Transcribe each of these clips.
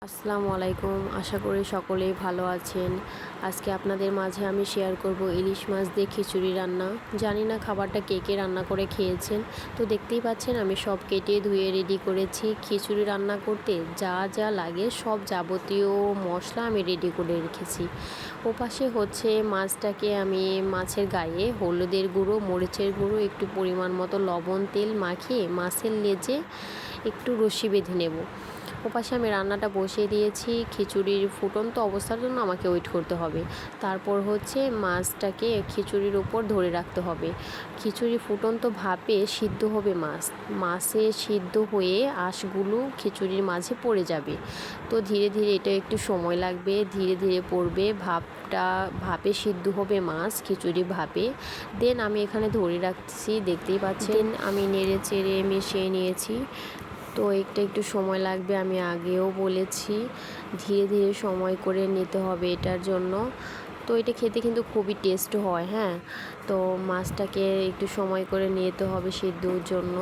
আসসালামু আলাইকুম। আশা করি সকলেই ভালো আছেন। আজকে আপনাদের মাঝে আমি শেয়ার করব ইলিশ মাছ দিয়ে খিচুড়ি রান্না। জানি না খাবারটা কে কে রান্না করে খেয়েছেন। তো দেখতেই পাচ্ছেন আমি সব কেটে ধুয়ে রেডি করেছি। খিচুড়ি রান্না করতে যা যা লাগে সব যাবতীয় মশলা আমি রেডি করে রেখেছি। ওপাশে হচ্ছে মাছটাকে আমি মাছের গায়ে হলুদের গুঁড়ো, মরিচের গুঁড়ো, একটু পরিমাণ মতো লবণ, তেল মাখিয়ে মাছের লেজে একটু রশি বেঁধে নেব। ওপাশে আমি রান্নাটা বসিয়ে দিয়েছি। খিচুড়ির ফুটন্ত অবস্থার জন্য আমাকে ওয়েট করতে হবে। তারপর হচ্ছে মাছটাকে খিচুড়ির ওপর ধরে রাখতে হবে। খিচুড়ি ফুটন্ত ভাপে সিদ্ধ হবে মাছ। মাছে সিদ্ধ হয়ে আঁশগুলো খিচুড়ির মাঝে পড়ে যাবে। তো ধীরে ধীরে এটা একটু সময় লাগবে, ধীরে ধীরে পড়বে। ভাপে সিদ্ধ হবে মাছ খিচুড়ি ভাপে। দেন আমি এখানে ধরে রাখছি, দেখতেই পাচ্ছেন আমি নেড়ে চেড়ে মিশিয়ে নিয়েছি। তো একটু সময় লাগবে, আমি আগেও বলেছি। ধীরে ধীরে সময় করে নিতে হবে এটার জন্য। তো এটা খেতে কিন্তু খুবই টেস্ট হয়। হ্যাঁ, তো মাছটাকে একটু সময় করে নিতে হবে সিদ্ধর জন্য।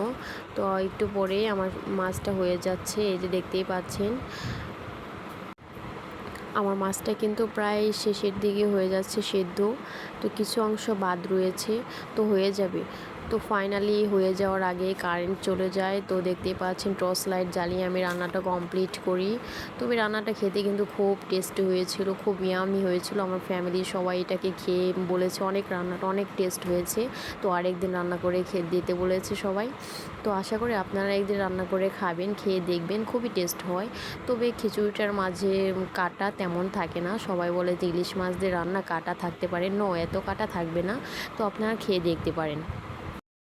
তো একটু পরেই আমার মাছটা হয়ে যাচ্ছে, এই যে দেখতেই পাচ্ছেন। আমার মাছটা কিন্তু প্রায় শেষের দিকে হয়ে যাচ্ছে সেদ্ধ। তো কিছু অংশ বাদ রয়েছে, তো হয়ে যাবে। তো ফাইনালি হয়ে যাওয়ার আগে কারেন্ট চলে যায়। তো দেখতেই পাচ্ছেন টর্চ লাইট জ্বালিয়ে আমি রান্নাটা কমপ্লিট করি। তবে রান্নাটা খেতে কিন্তু খুব টেস্টি হয়েছিল, খুব ইয়ামি হয়েছিল। আমার ফ্যামিলির সবাই এটাকে খেয়ে বলেছে রান্নাটা অনেক টেস্ট হয়েছে। তো আরেকদিন রান্না করে খেয়ে দিতে বলেছে সবাই। তো আশা করি আপনারা একদিন রান্না করে খাবেন, খেয়ে দেখবেন, খুবই টেস্ট হয়। তবে খিচুড়িটার মাঝে কাটা তেমন থাকে না। সবাই বলে যে ইলিশ মাছ দিয়ে রান্না কাটা থাকতে পারে, এত কাটা থাকবে না। তো আপনারা খেয়ে দেখতে পারেন।